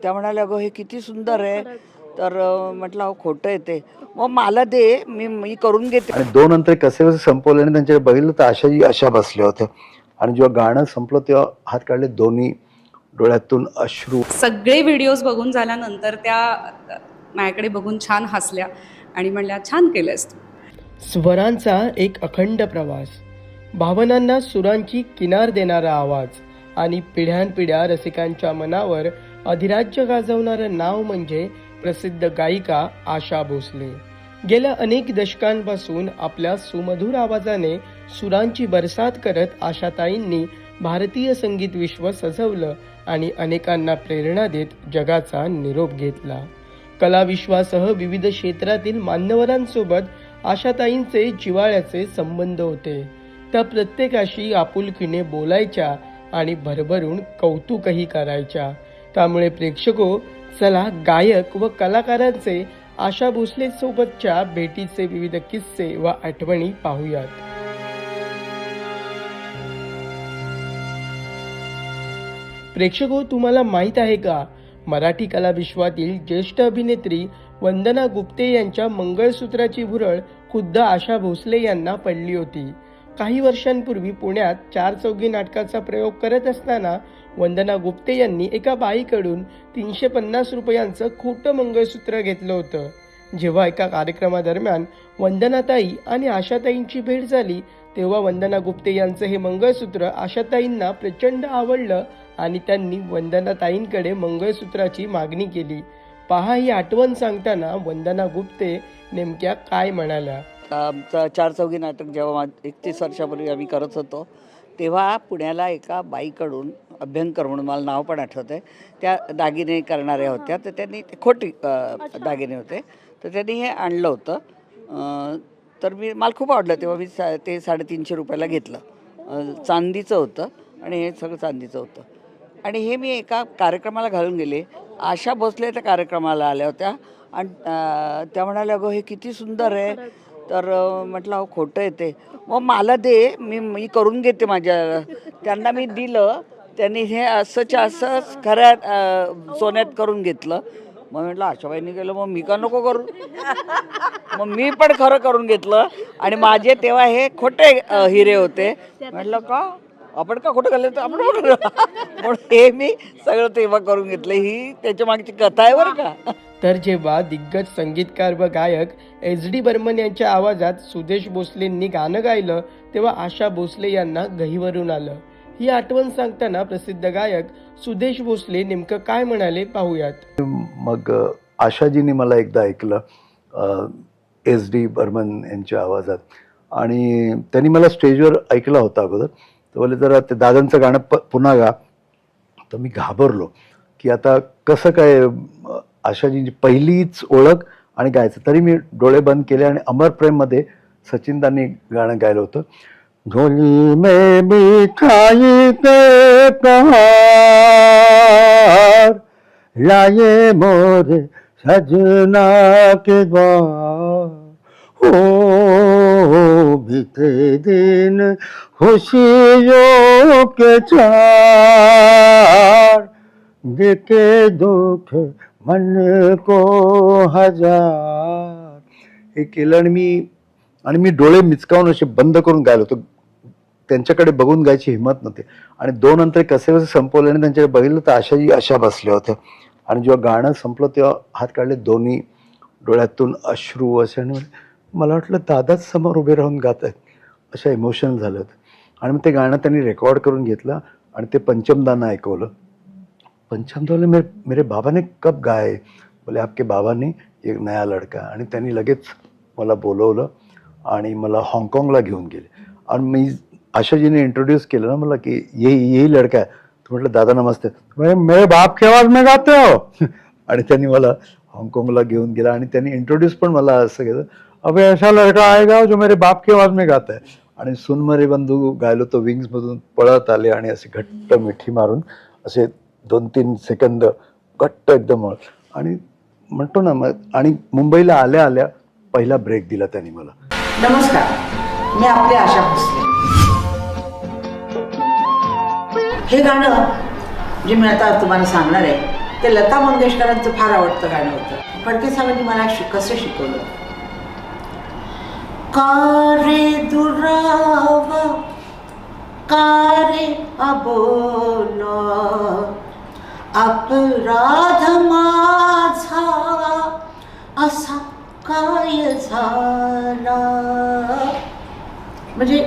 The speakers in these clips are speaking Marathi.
त्या म्हणाल्या अगं हे किती सुंदर आहे. तर म्हटलं अहो खोटं आहे ते. मग मला दे, मी करून घेते. आणि 2 अंतरे कसे कसे संपवले आणि त्यांच्याकडे बघितलं तर आशाजी अशा बसल्या होत्या. आणि जेव्हा गाणं संपलं तेव्हा हात काढले, दोन्ही डोळ्यातून अश्रू. सगळे व्हिडिओज बघून झाल्यानंतर त्या माझ्याकडे बघून छान हसल्या आणि म्हणल्या छान केलंस तू. स्वरांचा एक अखंड प्रवास, भावनांना सुरांची किनार देणारा आवाज आणि पिढ्यानपिढ्या रसिकांच्या मनावर अधिराज्य गाजवणारं नाव म्हणजे प्रसिद्ध गायिका आशा भोसले. गेल्या अनेक दशकांपासून आपल्या सुमधुर आवाजाने सुरांची बरसात करत आशाताईंनी भारतीय संगीत विश्व सजवलं आणि अनेकांना प्रेरणा देत जगाचा निरोप घेतला. कलाविश्वासह विविध क्षेत्रातील मान्यवरांसोबत आशाताईंचे जिव्हाळ्याचे संबंध होते. त्या प्रत्येकाशी आपुलकीने बोलायच्या आणि भरभरून कौतुकही करायच्या. त्यामुळे प्रेक्षको, चला गायक व कलाकारांचे आशा भोसले सोबतच्या भेटीचे विविध किस्से व आठवणी पाहूयात. प्रेक्षको, तुम्हाला माहीत आहे का, मराठी कला विश्वातील ज्येष्ठ अभिनेत्री वंदना गुप्ते यांच्या मंगळसूत्राची भुरळ खुद्द आशा भोसले यांना पडली होती. काही वर्षांपूर्वी पुण्यात 4 चौघी नाटकाचा प्रयोग करत असताना वंदना गुप्ते यांनी एका बाईकडून 350 रुपयांचं खोटं मंगळसूत्र घेतलं होतं. जेव्हा एका कार्यक्रमादरम्यान वंदनाताई आणि आशाताईंची भेट झाली तेव्हा वंदना गुप्ते यांचं हे मंगळसूत्र आशाताईंना प्रचंड आवडलं आणि त्यांनी वंदनाताईंकडे मंगळसूत्राची मागणी केली. पहा ही आठवण सांगताना वंदना गुप्ते नेमक्या काय म्हणाल्या. आमचं 4 चौघी नाटक जेव्हा 31 वर्षापूर्वी आम्ही करत होतो तेव्हा पुण्याला एका बाईकडून अभ्यंकर म्हणून, मला नाव पण आठवत आहे, त्या दागिने करणाऱ्या होत्या. तर त्यांनी ते खोटी दागिने होते, तर त्यांनी हे आणलं होतं. तर मला खूप आवडलं. तेव्हा मी ते 350 रुपयाला घेतलं. चांदीचं होतं आणि हे सगळं चांदीचं होतं. आणि हे मी एका कार्यक्रमाला घालून गेले. आशा भोसले त्या कार्यक्रमाला आल्या होत्या आणि त्या म्हणाल्या अगं हे किती सुंदर आहे. तर म्हटलं अहो खोटं आहे ते. मग मला दे, मी करून घेते माझ्या. त्यांना मी दिलं. त्यांनी हे असंच्या असंच खऱ्या सोन्यात करून घेतलं. मग म्हटलं आशाबाईंनी केलं, मग मी का नको करू. मग मी पण खरं करून घेतलं आणि माझे तेव्हा हे खोटे हिरे होते. म्हटलं का आपण का खोटं घाललं, तर आपण म्हणून हे मी सगळं तेव्हा करून घेतलं. ही त्याच्या मागची कथा आहे बरं का. तर जेव्हा दिग्गज संगीतकार व गायक SD बर्मन यांच्या आवाजात सुदेश भोसलेंनी गाणं गायलं तेव्हा आशा भोसले यांना गहिवरून आलं. ही आठवण सांगताना प्रसिद्ध गायक सुदेश भोसले नेमकं काय म्हणाले पाहूयात. मग आशाजींनी मला एकदा ऐकलं SD बर्मन यांच्या आवाजात, आणि त्यांनी मला स्टेजवर ऐकला होता अगोदर. तर बोलले जरा ते दादांचं गाणं पुन्हा गा. तर मी घाबरलो की आता कसं काय, आशाजींची पहिलीच ओळख आणि गायचं. तरी मी डोळे बंद केले आणि अमर प्रेममध्ये सचिनदांनी गाणं गायलं होतं. झोली में मिठाई के प्रहार लाए मोर सजना के द्वार, हो बीते दिन खुशियों के चार, देखे दुख मन को हजार. हे केलं आणि मी डोळे मिचकावून असे बंद करून गायलो होतो. त्यांच्याकडे बघून गायची हिंमत नव्हती. आणि 2 अंतरे कसे कसे संपवले आणि त्यांच्याकडे बघितलं तर आशाजी अशा बसल्या होत्या. आणि जेव्हा गाणं संपलं तेव्हा हात काढले, दोन्ही डोळ्यातून अश्रू असे. आणि मला वाटलं दादाच समोर उभे राहून गात आहेत, अशा इमोशनल झालं होतं. आणि मग ते गाणं त्यांनी रेकॉर्ड करून घेतलं आणि ते पंचमदांना ऐकवलं. पंचमदा बोले मेरे बाबा ने कब गाए. बोले आपके बाबा ने एक नया लड़का. आणि त्यांनी लगेच मला बोलवलं आणि मला हाँगकाँगला घेऊन गेले. आणि मी आशाजीने इंट्रोड्यूस केलं ना मला की यही लड़का है. तो म्हटलं दादा नमस्ते. मेरे बाप के आवाज में गाते हो. आणि त्यांनी मला हाँगकाँगला घेऊन गेला आणि त्यांनी इंट्रोड्यूस पण मला असं केलं, अब ऐसा लड़का आएगा जो मेरे बाप की आवाज में गाता है. आणि सुनमरे बंधू गायलो तो विंग्समधून पळत आले आणि असे घट्ट मिठी मारून असे 2-3 सेकंद घट्ट एकदम. आणि म्हणतो ना मग, आणि मुंबईला आल्या आल्या पहिला ब्रेक दिला त्यांनी मला. नमस्कार, मी आपली आशा भोसले. हे गाणं जे मी आता तुम्हाला सांगणार आहे ते लता मंगेशकरांचं फार आवडतं गाणं होतं. फडके साहेबांनी मला कसं शिकवलं. कारे दुराव कारे अबोला अपराध माझा असा काय झाला. म्हणजे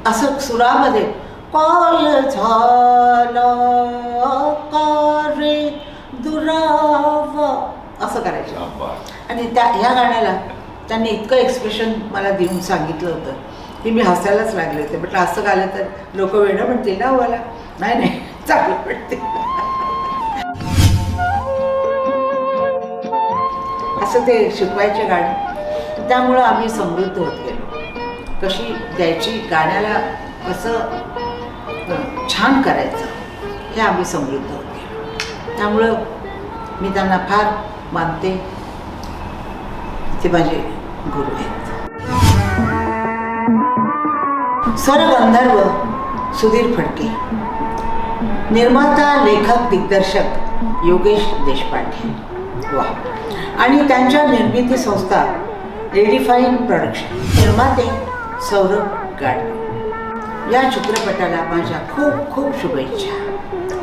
असं सुरामध्ये काय झाला कारे दुराव असं करायचं. आणि ह्या गाण्याला त्यांनी इतकं एक्सप्रेशन मला देऊन सांगितलं होतं की मी हसायलाच लागले होते. म्हटलं असं गायलं तर लोक वेडं म्हणतील ना मला. नाही चांगलं म्हणते. असं ते शिकवायचे गाणे. त्यामुळं आम्ही समृद्ध होत गेलो. कशी द्यायची गाण्याला कसं छान करायचं हे आम्ही समृद्ध होत गेलो. त्यामुळं मी त्यांना फार मानते. ते माझे गुरु आहेत. स्वरगंधर्व सुधीर फडके, निर्माता लेखक दिग्दर्शक योगेश देशपांडे. वा. आणि त्यांच्या निर्मिती संस्था रेडिफाईन प्रोडक्शन. निर्माते सौरभ गाडवे. या चित्रपटाला माझ्या खूप खूप शुभेच्छा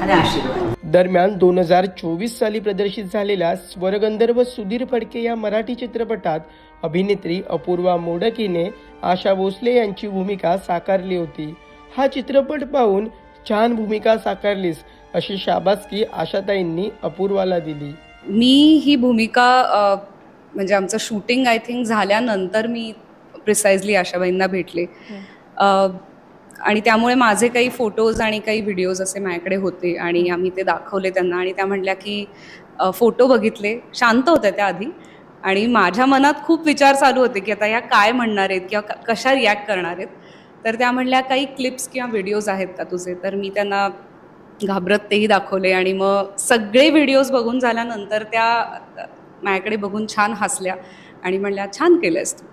आणि आशीर्वाद. दरम्यान 2024 साली प्रदर्शित झालेल्या स्वरगंधर्व सुधीर फडके या मराठी चित्रपटात अभिनेत्री अपूर्वा मोडक हिने आशा भोसले यांची भूमिका साकारली होती. हा चित्रपट पाहून छान भूमिका साकारलीस अशी शाबासकी आशाताईंनी अपूर्वाला दिली. मी ही भूमिका म्हणजे आमचं शूटिंग आय थिंक झाल्यानंतर मी प्रिसाइजली आशाबाईंना भेटले. आणि त्यामुळे माझे काही फोटोज आणि काही व्हिडिओज असे माझ्याकडे होते आणि आम्ही ते दाखवले त्यांना. आणि त्या म्हटल्या की फोटो बघितले, शांत होत्या त्या आधी, आणि माझ्या मनात खूप विचार चालू होते की आता ह्या काय म्हणणार आहेत किंवा कशा रिॲक्ट करणार आहेत. तर त्या म्हणल्या काही क्लिप्स किंवा व्हिडिओज आहेत का तुझे. तर मी त्यांना घाबरत तेही दाखवले. आणि मग सगळे व्हिडिओज बघून झाल्यानंतर त्या माझ्याकडे बघून छान हसल्या आणि म्हणल्या छान केलं आहेस तू.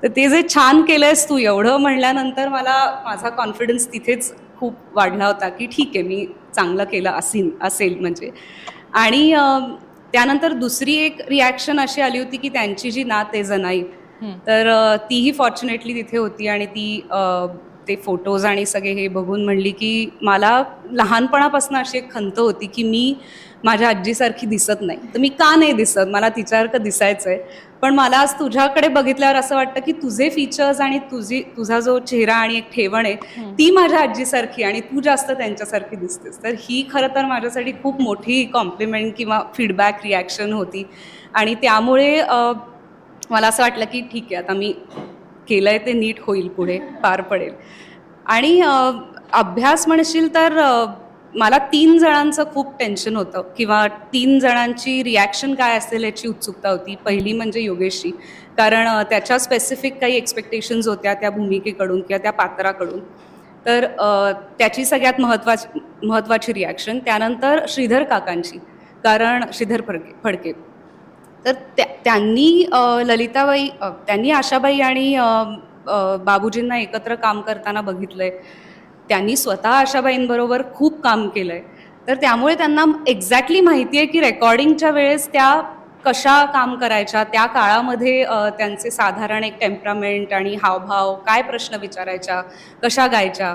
तर ते जे छान केलं आहेस तू एवढं म्हणल्यानंतर मला माझा कॉन्फिडन्स तिथेच खूप वाढला होता की ठीक आहे मी चांगलं केलं असेल म्हणजे. आणि त्यानंतर दुसरी एक रिॲक्शन अशी आली होती की त्यांची जी नात आहे जनाई, तर तीही फॉर्च्युनेटली तिथे होती. आणि ती ते फोटोज आणि सगळे हे बघून म्हणली की मला लहानपणापासून अशी एक खंत होती की मी माझ्या आजीसारखी दिसत नाही. तर मी का नाही दिसत, मला तिच्यासारखं दिसायचं आहे. पण मला आज तुझ्याकडे बघितल्यावर असं वाटतं की तुझे फीचर्स आणि तुझा जो चेहरा आणि एक ठेवण आहे ती माझ्या आजीसारखी आणि तू जास्त त्यांच्यासारखी दिसतेस. तर ही खरं तर माझ्यासाठी खूप मोठी कॉम्प्लिमेंट किंवा फीडबॅक रिॲक्शन होती. आणि त्यामुळे मला असं वाटलं की ठीक आहे आता मी केलं आहे ते नीट होईल, पुढे पार पडेल. आणि अभ्यास म्हणशील तर मला 3 जणांचं खूप टेन्शन होतं किंवा 3 जणांची रिॲक्शन काय असेल याची उत्सुकता होती. पहिली म्हणजे योगेशची, कारण त्याच्या स्पेसिफिक काही एक्सपेक्टेशन्स होत्या त्या भूमिकेकडून किंवा त्या पात्राकडून. तर त्याची सगळ्यात महत्त्वाची रिॲक्शन. त्यानंतर श्रीधर काकांची, कारण श्रीधर फडके. तर त्यांनी ललिताबाई, त्यांनी आशाबाई आणि बाबूजींना एकत्र काम करताना बघितलं आहे. त्यांनी स्वतः आशाबाईंबरोबर खूप काम केलं आहे. तर त्यामुळे त्यांना एक्झॅक्टली माहिती आहे की रेकॉर्डिंगच्या वेळेस त्या कशा काम करायच्या, त्या काळामध्ये त्यांचे साधारण एक टेम्परामेंट आणि हावभाव, काय प्रश्न विचारायच्या, कशा गायच्या.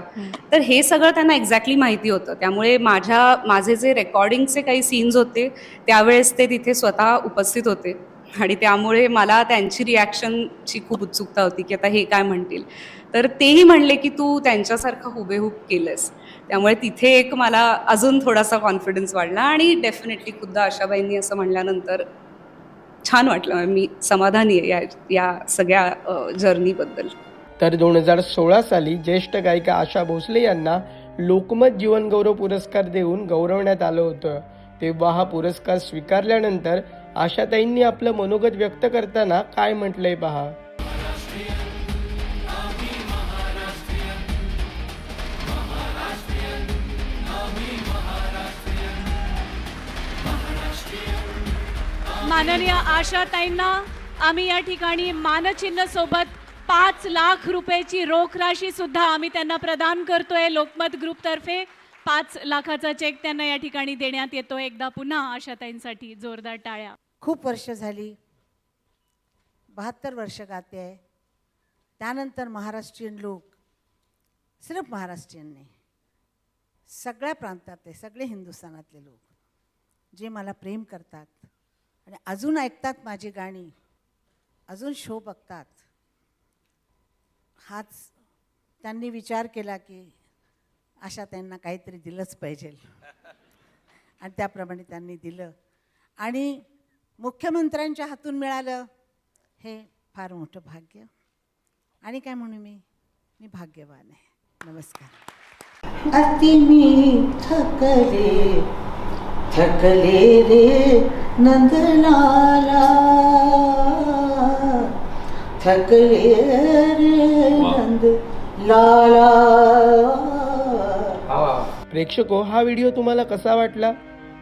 तर हे सगळं त्यांना एक्झॅक्टली माहिती होतं. त्यामुळे माझे जे रेकॉर्डिंगचे काही सीन्स होते त्यावेळेस ते तिथे स्वतः उपस्थित होते. आणि त्यामुळे मला त्यांची रिॲक्शनची खूप उत्सुकता होती की आता हे काय म्हणतील. तर तेही म्हणले की तू त्यांच्यासारखं हुबेहूब केलंस. त्यामुळे तिथे एक मला अजून थोडासा कॉन्फिडन्स वाढला. आणि डेफिनेटली खुद्द आशाबाईंनी असं म्हणल्यानंतर छान वाटलं. मी समाधानी आहे या सगळ्या जर्नीबद्दल. तर 2016 साली ज्येष्ठ गायिका आशा भोसले यांना लोकमत जीवनगौरव पुरस्कार देऊन गौरवण्यात आलं होतं. तेव्हा हा पुरस्कार स्वीकारल्यानंतर आशाताईंनी आपलं मनोगत व्यक्त करताना काय म्हटलंय पहा. माननीय आशाताईंना आम्ही या ठिकाणी मानचिन्ह सोबत 5 लाख रुपयाची रोख राशी सुद्धा आम्ही त्यांना प्रदान करतोय लोकमत ग्रुप तर्फे. 5 लाखाचा चेक त्यांना या ठिकाणी देण्यात येतो. एकदा पुन्हा आशाताईंसाठी जोरदार टाळ्या. खूप वर्ष झाली, 72 वर्ष गाते आहे. त्यानंतर महाराष्ट्रीयन लोक, सिर्फ महाराष्ट्रीयन नाही, सगळ्या प्रांतातले, सगळे हिंदुस्थानातले लोक जे मला प्रेम करतात आणि अजून ऐकतात माझी गाणी, अजून शो बघतात, हाच त्यांनी विचार केला की आशा त्यांना काहीतरी दिलंच पाहिजे आणि त्याप्रमाणे त्यांनी दिलं आणि मुख्यमंत्र्यांच्या हातून मिळालं. हे फार मोठं भाग्य आणि काय म्हणू मी भाग्यवान आहे. नमस्कार. अति मी थकले रे नंदलाला, थकले रे नंदलाला. प्रेक्षको, हा व्हिडिओ तुम्हाला कसा वाटला?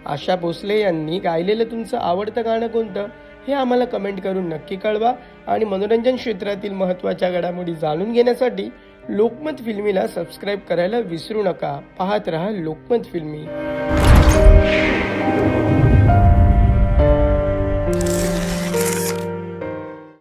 आशा भोसले यांनी गायलेलं तुमचं आवडतं गाणं कोणतं हे आम्हाला कमेंट करून नक्की कळवा आणि मनोरंजन क्षेत्रातील महत्त्वाच्या घडामोडी जाणून घेण्यासाठी लोकमत फिल्मीला सबस्क्राईब करायला विसरू नका. पाहत रहा लोकमत फिल्मी.